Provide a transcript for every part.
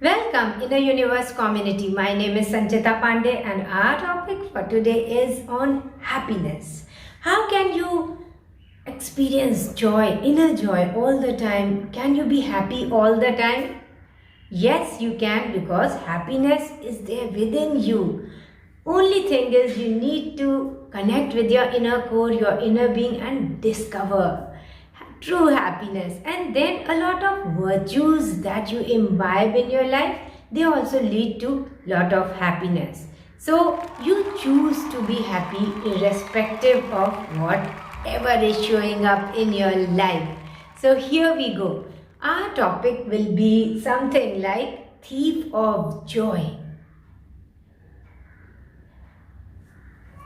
Welcome Inner Universe community. My name is Sanchita Pandey and our topic for today is on happiness. How can you experience joy, inner joy all the time? Can you be happy all the time? Yes, you can, because happiness is there within you. Only thing is you need to connect with your inner core, your inner being, and discover true happiness. And then a lot of virtues that you imbibe in your life, they also lead to lot of happiness. So you choose to be happy irrespective of whatever is showing up in your life. So here we go. Our topic will be something like thief of joy.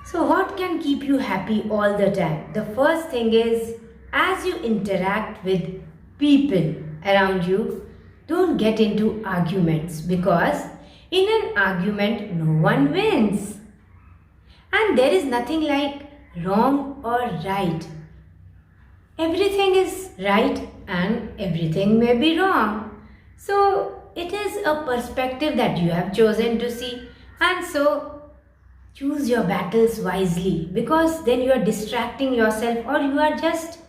So what can keep you happy all the time? The first thing is, as you interact with people around you, don't get into arguments, because in an argument no one wins. And there is nothing like wrong or right. Everything is right and everything may be wrong. So it is a perspective that you have chosen to see, and so choose your battles wisely, because then you are distracting yourself or you are just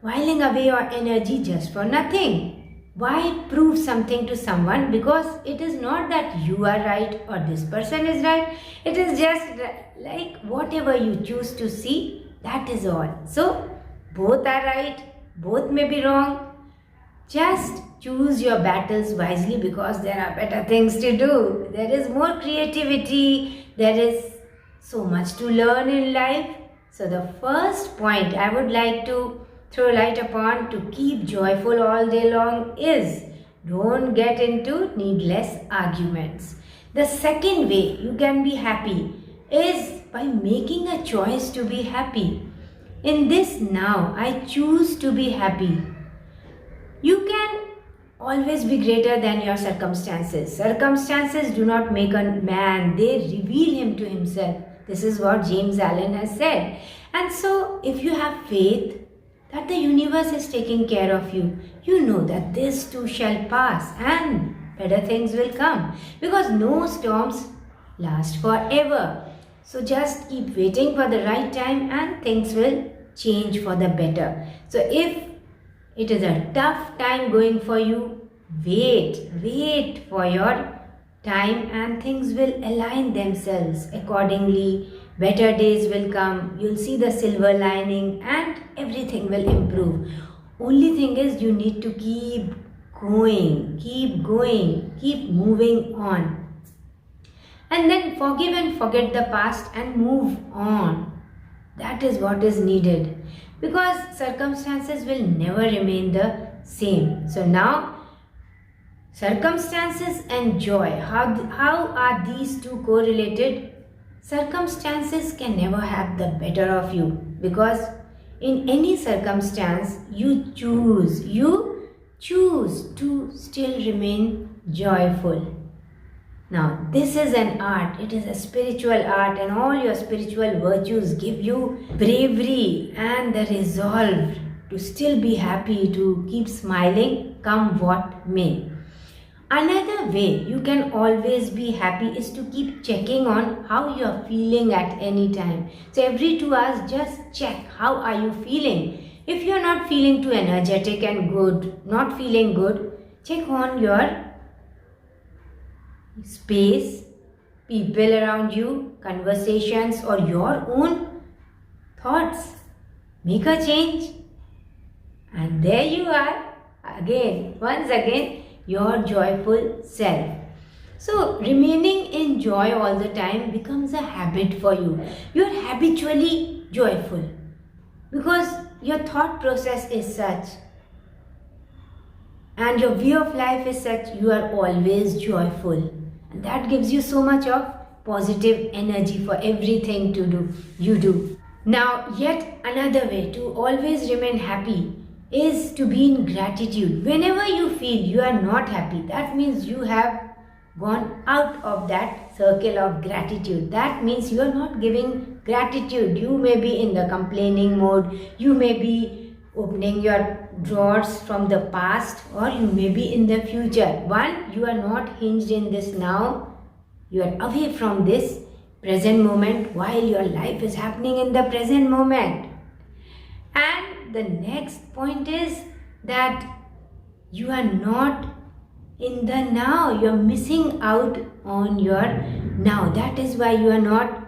whiling away your energy just for nothing. Why prove something to someone? Because it is not that you are right or this person is right. It is just like whatever you choose to see, that is all. So both are right, both may be wrong. Just choose your battles wisely, because there are better things to do. There is more creativity. There is so much to learn in life. So the first point I would like to throw light upon to keep joyful all day long is, don't get into needless arguments. The second way you can be happy is by making a choice to be happy. In this now, I choose to be happy. You can always be greater than your circumstances. Circumstances do not make a man, they reveal him to himself. This is what James Allen has said. And so if you have faith that the universe is taking care of you, you know that this too shall pass and better things will come, because no storms last forever. So just keep waiting for the right time and things will change for the better. So if it is a tough time going for you, wait for your time and things will align themselves accordingly. Better days will come, you'll see the silver lining and everything will improve. Only thing is you need to keep going, keep moving on. And then forgive and forget the past and move on. That is what is needed, because circumstances will never remain the same. So now, circumstances and joy, how are these two correlated? Circumstances can never have the better of you, because in any circumstance you choose to still remain joyful. Now this is an art, it is a spiritual art, and all your spiritual virtues give you bravery and the resolve to still be happy, to keep smiling come what may. Another way you can always be happy is to keep checking on how you are feeling at any time. So every 2 hours, just check how are you feeling. If you are not feeling too energetic and good, not feeling good, check on your space, people around you, conversations, or your own thoughts. Make a change. And there you are, once again, your joyful self. So remaining in joy all the time becomes a habit for you. You are habitually joyful because your thought process is such and your view of life is such, you are always joyful, and that gives you so much of positive energy for everything you do. Now yet another way to always remain happy is to be in gratitude. Whenever you feel you are not happy, that means you have gone out of that circle of gratitude. That means you are not giving gratitude. You may be in the complaining mode, you may be opening your drawers from the past, or you may be in the future. One, you are not hinged in this now. You are away from this present moment while your life is happening in the present moment. And the next point is that you are not in the now. You are missing out on your now. That is why you are not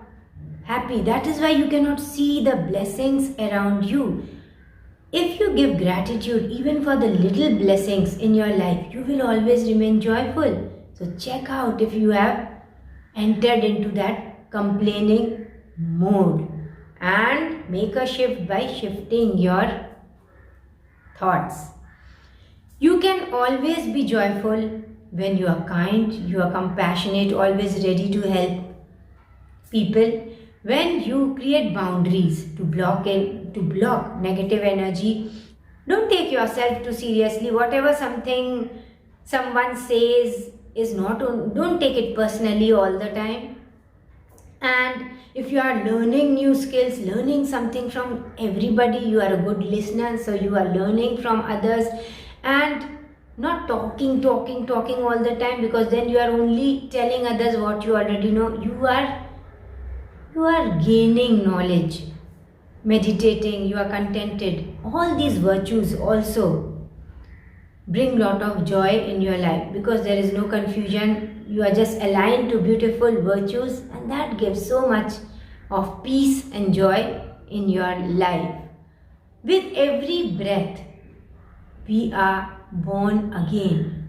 happy. That is why you cannot see the blessings around you. If you give gratitude even for the little blessings in your life, you will always remain joyful. So check out if you have entered into that complaining mode, and make a shift by shifting your thoughts. You can always be joyful when you are kind, you are compassionate, always ready to help people. When you create boundaries to block negative energy, don't take yourself too seriously. Whatever someone says is not, don't take it personally all the time. And if you are learning new skills, learning something from everybody, you are a good listener, so you are learning from others, and not talking all the time, because then you are only telling others what you already know. You are gaining knowledge, meditating, you are contented. All these virtues also bring lot of joy in your life, because there is no confusion. You are just aligned to beautiful virtues, and that gives so much of peace and joy in your life. With every breath, we are born again.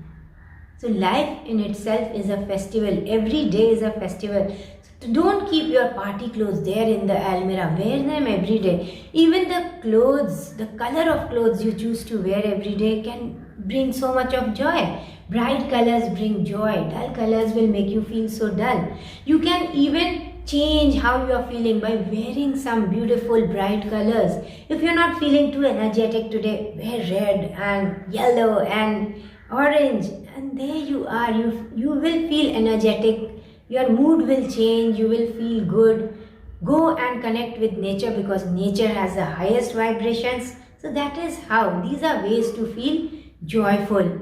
So life in itself is a festival. Every day is a festival. So don't keep your party clothes there in the almirah. Wear them every day. Even the clothes, the color of clothes you choose to wear every day can bring so much of joy. Bright colors bring joy. Dull colors will make you feel so dull. You can even change how you are feeling by wearing some beautiful bright colors. If you are not feeling too energetic today, wear red and yellow and orange, and there you are. You will feel energetic. Your mood will change. You will feel good. Go and connect with nature, because nature has the highest vibrations. So that is how. These are ways to feel joyful.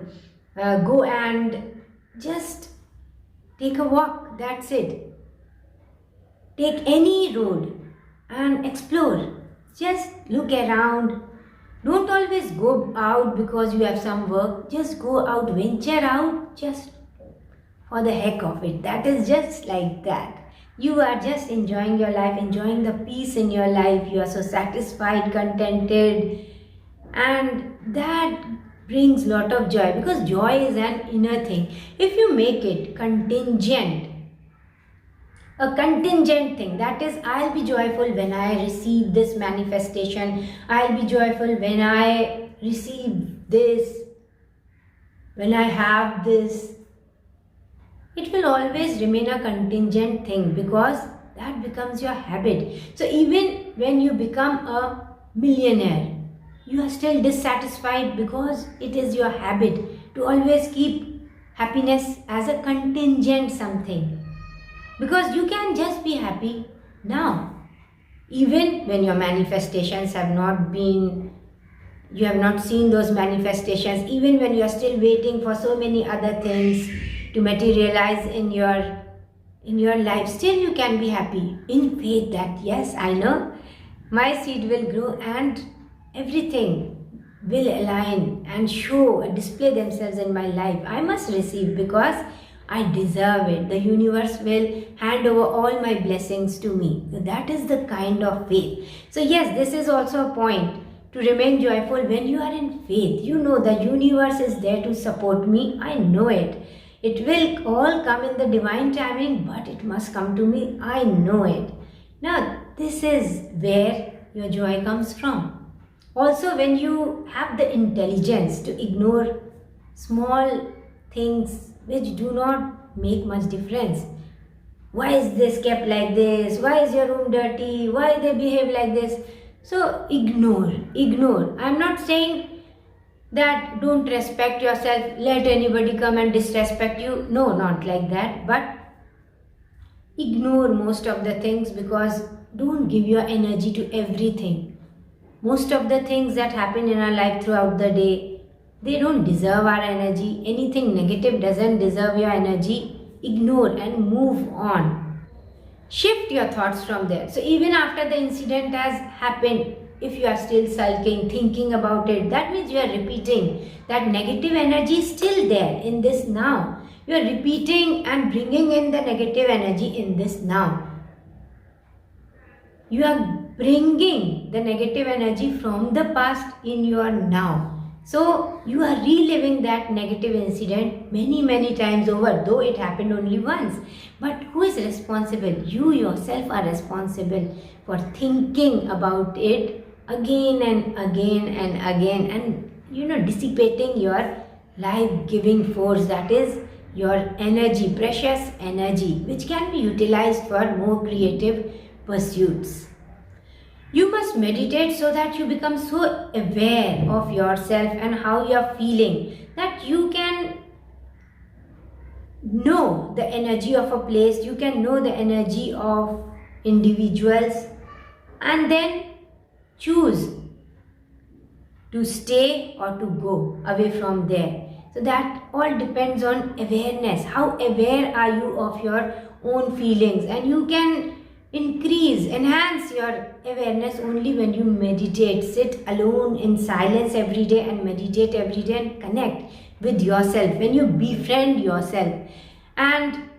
Go and just take a walk. That's it. Take any road and explore. Just look around. Don't always go out because you have some work. Just go out, venture out, just for the heck of it. That is just like that. You are just enjoying your life, enjoying the peace in your life. You are so satisfied, contented, and that brings lot of joy, because joy is an inner thing. If you make it contingent, a contingent thing, that is, I'll be joyful when I receive this manifestation, I'll be joyful when I receive this, when I have this, it will always remain a contingent thing, because that becomes your habit. So even when you become a millionaire, you are still dissatisfied, because it is your habit to always keep happiness as a contingent something. Because you can just be happy now. Even when your manifestations have not been, you have not seen those manifestations, even when you are still waiting for so many other things to materialize in your life, still you can be happy in faith that yes, I know my seed will grow and everything will align and show, display themselves in my life. I must receive because I deserve it. The universe will hand over all my blessings to me. So that is the kind of faith. So yes, this is also a point to remain joyful when you are in faith. You know the universe is there to support me. I know it. It will all come in the divine timing, but it must come to me. I know it. Now, this is where your joy comes from. Also, when you have the intelligence to ignore small things which do not make much difference. Why is this kept like this? Why is your room dirty? Why they behave like this? So ignore. I'm not saying that don't respect yourself, let anybody come and disrespect you. No, not like that. But ignore most of the things, because don't give your energy to everything. Most of the things that happen in our life throughout the day, they don't deserve our energy. Anything negative doesn't deserve your energy. Ignore and move on. Shift your thoughts from there. So even after the incident has happened, if you are still sulking, thinking about it, that means you are repeating. That negative energy is still there in this now. You are repeating and bringing in the negative energy in this now. You are bringing the negative energy from the past in your now. So you are reliving that negative incident many times over, though it happened only once. But who is responsible? You yourself are responsible for thinking about it again and again and again, and dissipating your life-giving force, that is your energy, precious energy, which can be utilized for more creative pursuits. You must meditate so that you become so aware of yourself and how you are feeling that you can know the energy of a place, you can know the energy of individuals, and then choose to stay or to go away from there. So that all depends on awareness. How aware are you of your own feelings? And you can enhance your awareness only when you meditate. Sit alone in silence every day and meditate every day and connect with yourself. When you befriend yourself and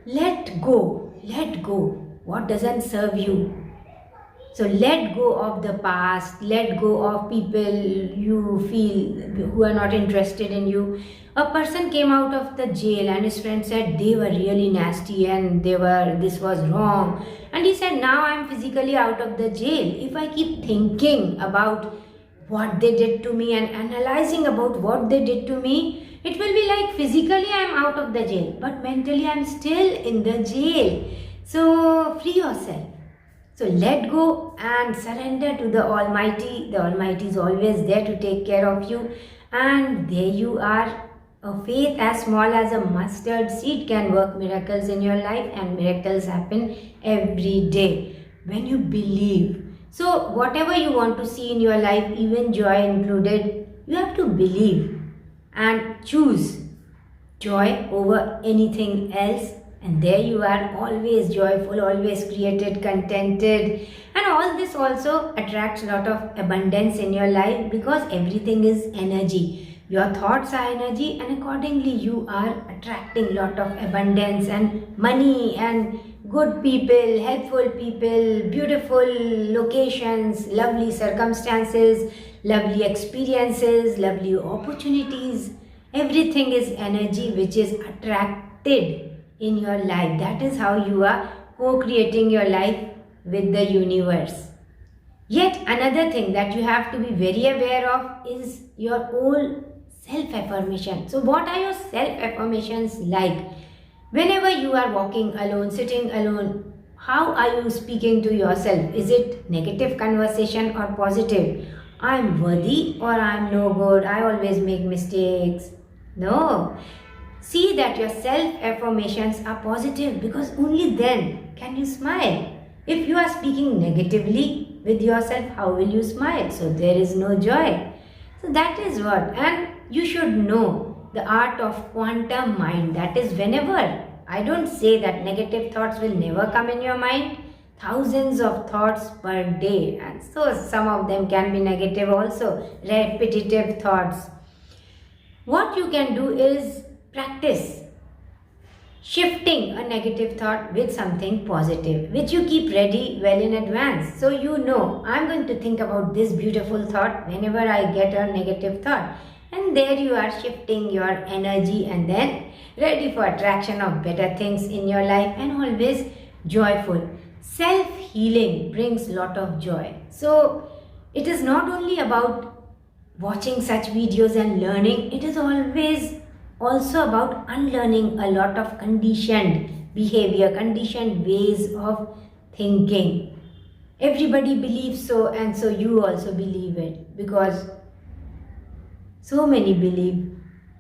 let go what doesn't serve you. So let go of the past, let go of people you feel who are not interested in you. A person came out of the jail and his friend said they were really nasty and this was wrong. And he said, now I am physically out of the jail. If I keep thinking about what they did to me and analyzing about what they did to me, it will be like physically I am out of the jail, but mentally I am still in the jail. So free yourself. So let go and surrender to the Almighty. The Almighty is always there to take care of you. And there you are. A faith as small as a mustard seed can work miracles in your life, and miracles happen every day when you believe. So whatever you want to see in your life, even joy included, you have to believe and choose joy over anything else. And there you are, always joyful, always created, contented. And all this also attracts a lot of abundance in your life, because everything is energy. Your thoughts are energy, and accordingly you are attracting a lot of abundance and money and good people, helpful people, beautiful locations, lovely circumstances, lovely experiences, lovely opportunities. Everything is energy which is attracted in your life. That is how you are co-creating your life with the universe. Yet another thing that you have to be very aware of is your own self-affirmation. So what are your self-affirmations like? Whenever you are walking alone, sitting alone, how are you speaking to yourself? Is it negative conversation or positive? I'm worthy or I'm no good, I always make mistakes. No. See that your self-affirmations are positive, because only then can you smile. If you are speaking negatively with yourself, how will you smile? So there is no joy. So that is what. And you should know the art of quantum mind. That is, whenever, I don't say that negative thoughts will never come in your mind. Thousands of thoughts per day. And so some of them can be negative also. Repetitive thoughts. What you can do is practice shifting a negative thought with something positive, which you keep ready well in advance. So you know, I'm going to think about this beautiful thought whenever I get a negative thought. And there you are, shifting your energy and then ready for attraction of better things in your life, and always joyful. Self-healing brings a lot of joy. So it is not only about watching such videos and learning, it is always also about unlearning a lot of conditioned behavior, conditioned ways of thinking. Everybody believes so, and so you also believe it, because so many believe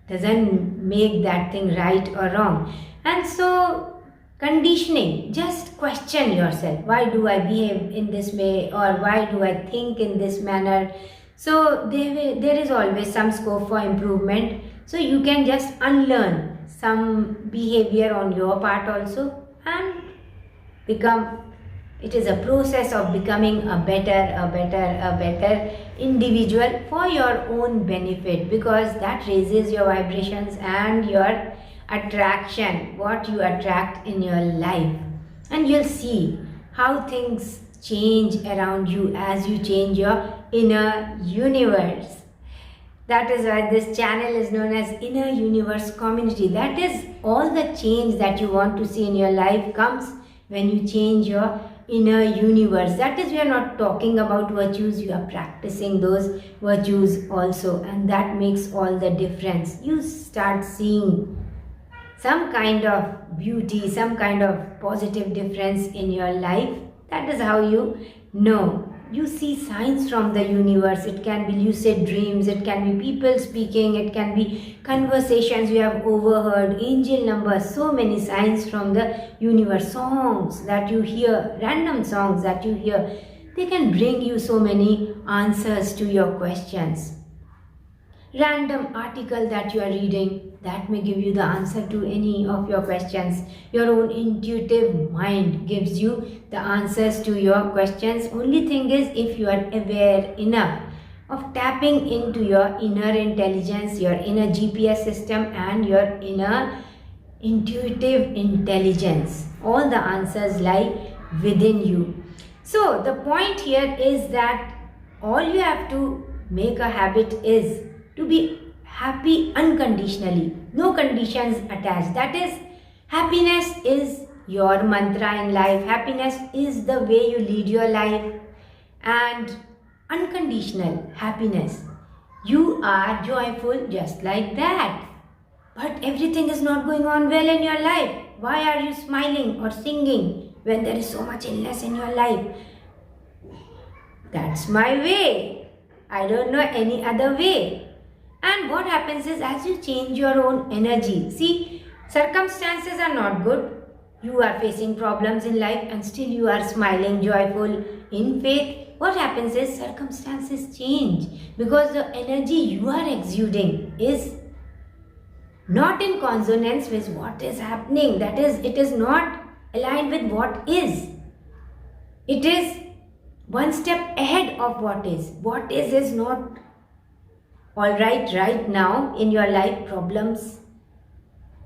doesn't make that thing right or wrong. And so conditioning. Just question yourself. Why do I behave in this way, or why do I think in this manner? So there is always some scope for improvement. So you can just unlearn some behavior on your part also and become. It is a process of becoming a better individual for your own benefit, because that raises your vibrations and your attraction, what you attract in your life. And you'll see how things change around you as you change your inner universe. That is why this channel is known as Inner Universe Community. That is, all the change that you want to see in your life comes when you change your inner universe. That is, we are not talking about virtues, you are practicing those virtues also, and that makes all the difference. You start seeing some kind of beauty, some kind of positive difference in your life. That is how you know. You see signs from the universe. It can be lucid dreams, it can be people speaking, it can be conversations you have overheard, angel numbers, so many signs from the universe. Songs that you hear, random songs that you hear, they can bring you so many answers to your questions. Random article that you are reading, that may give you the answer to any of your questions. Your own intuitive mind gives you the answers to your questions. Only thing is, if you are aware enough of tapping into your inner intelligence, your inner GPS system and your inner intuitive intelligence, all the answers lie within you. So the point here is that all you have to make a habit is to be happy unconditionally, no conditions attached. That is, happiness is your mantra in life. Happiness is the way you lead your life, and unconditional happiness. You are joyful just like that. But everything is not going on well in your life. Why are you smiling or singing when there is so much illness in your life? That's my way. I don't know any other way. And what happens is, as you change your own energy, see, circumstances are not good. You are facing problems in life and still you are smiling, joyful, in faith. What happens is, circumstances change because the energy you are exuding is not in consonance with what is happening. That is, it is not aligned with what is. It is one step ahead of what is. What is not all right now in your life, problems,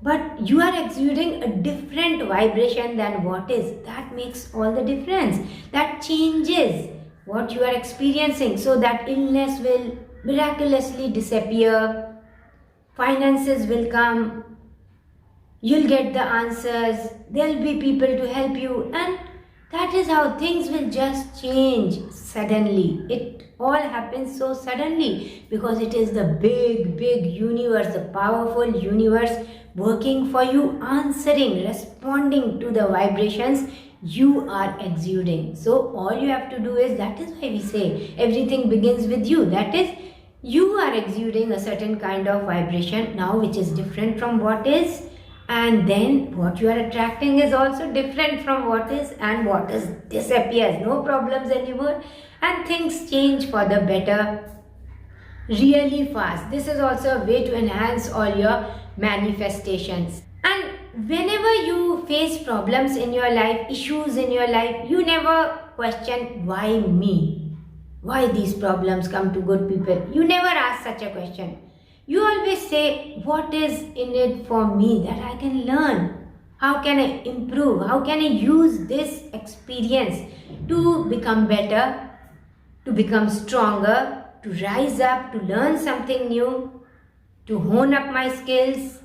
but you are exuding a different vibration than what is. That makes all the difference. That changes what you are experiencing. So that illness will miraculously disappear, finances will come, you'll get the answers, there'll be people to help you, and that is how things will just change suddenly. It all happens so suddenly because it is the big universe, the powerful universe working for you, answering, responding to the vibrations you are exuding. So all you have to do is, that is why we say everything begins with you. That is, you are exuding a certain kind of vibration now which is different from what is, and then what you are attracting is also different from what is, and what is disappears. No problems anymore, and things change for the better really fast. This is also a way to enhance all your manifestations. And whenever you face problems in your life, issues in your life, you never question, why me? Why these problems come to good people? You never ask such a question. You always say, what is in it for me that I can learn? How can I improve? How can I use this experience to become better, to become stronger, to rise up, to learn something new, to hone up my skills,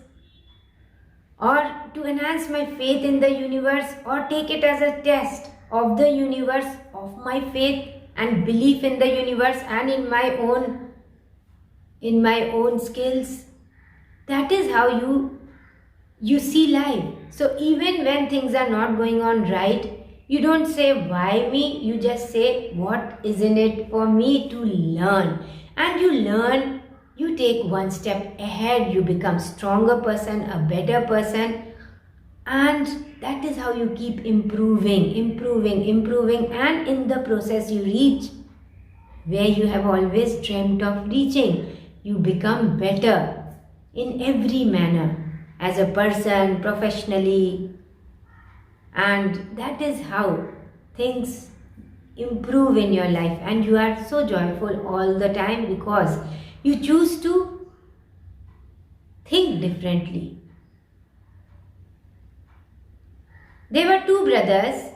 or to enhance my faith in the universe, or take it as a test of the universe, of my faith and belief in the universe and in my own skills. That is how you see life. So even when things are not going on right, you don't say why me, you just say what is in it for me to learn. And you learn, you take one step ahead, you become stronger person, a better person, And that is how you keep improving, and in the process you reach where you have always dreamt of reaching. You become better in every manner, as a person, professionally, and that is how things improve in your life, and you are so joyful all the time because you choose to think differently. There were two brothers,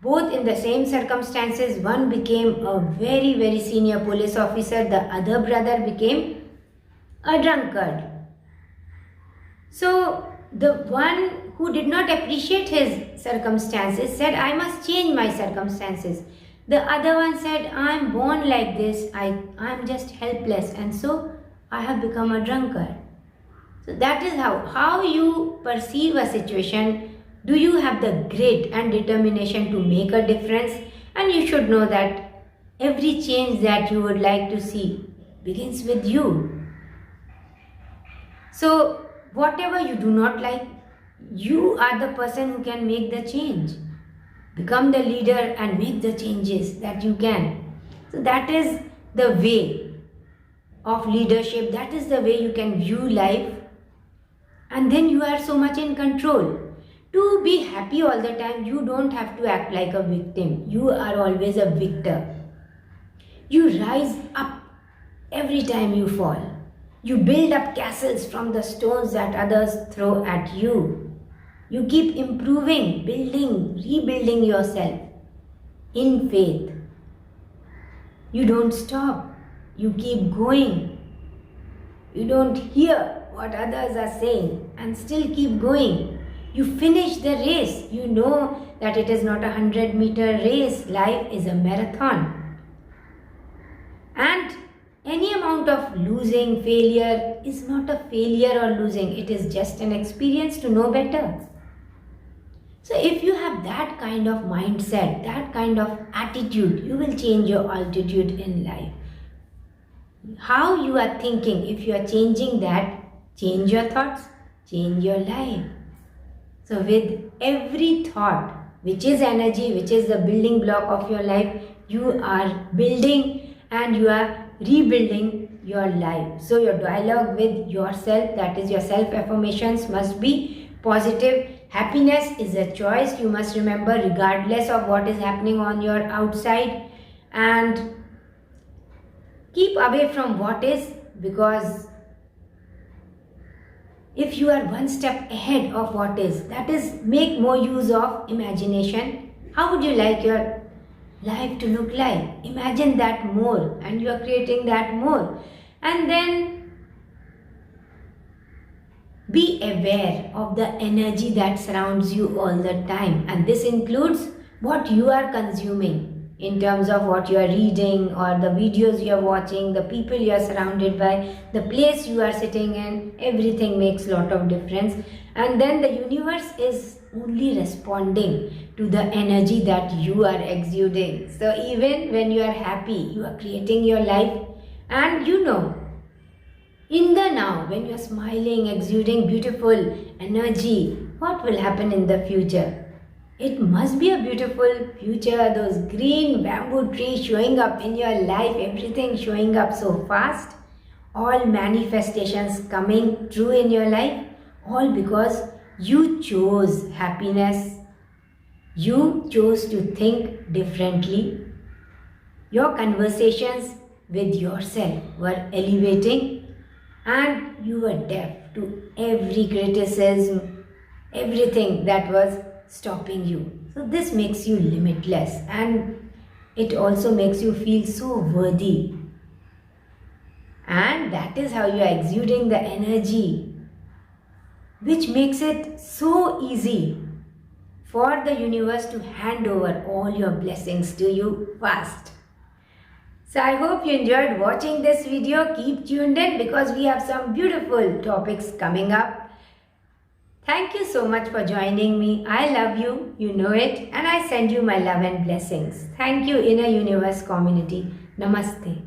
both in the same circumstances. One became a very, very senior police officer, the other brother became a drunkard. So the one who did not appreciate his circumstances said, I must change my circumstances. The other one said, I am born like this, I am just helpless, and so I have become a drunkard. So that is how you perceive a situation. Do you have the grit and determination to make a difference? And you should know that every change that you would like to see begins with you. So whatever you do not like, you are the person who can make the change. Become the leader and make the changes that you can. So that is the way of leadership. That is the way you can view life. And then you are so much in control. To be happy all the time, you don't have to act like a victim. You are always a victor. You rise up every time you fall. You build up castles from the stones that others throw at you. You keep improving, building, rebuilding yourself in faith. You don't stop. You keep going. You don't hear what others are saying and still keep going. You finish the race. You know that it is not a 100-meter race. Life is a marathon. And any amount of losing, failure is not a failure or losing. It is just an experience to know better. So if you have that kind of mindset, that kind of attitude, you will change your altitude in life. How you are thinking, if you are changing that, change your thoughts, change your life. So with every thought, which is energy, which is the building block of your life, you are building and you are rebuilding your life. So your dialogue with yourself, that is your self-affirmations, must be positive. Happiness is a choice, you must remember, regardless of what is happening on your outside. And keep away from what is, because if you are one step ahead of what is, that is, make more use of imagination. How would you like your life to look like? Imagine that more, and you are creating that more. And then be aware of the energy that surrounds you all the time, and this includes what you are consuming in terms of what you are reading or the videos you are watching, the people you are surrounded by, the place you are sitting in. Everything makes a lot of difference. And then the universe is only responding to the energy that you are exuding. So even when you are happy, you are creating your life. And you know, in the now, when you are smiling, exuding beautiful energy, what will happen in the future? It must be a beautiful future, those green bamboo trees showing up in your life, everything showing up so fast, all manifestations coming true in your life, all because you chose happiness, you chose to think differently. Your conversations with yourself were elevating, and you were deaf to every criticism, everything that was stopping you. So this makes you limitless, and it also makes you feel so worthy. And that is how you are exuding the energy, which makes it so easy for the universe to hand over all your blessings to you fast. So I hope you enjoyed watching this video. Keep tuned in because we have some beautiful topics coming up. Thank you so much for joining me. I love you, you know it, and I send you my love and blessings. Thank you, Inner Universe community. Namaste.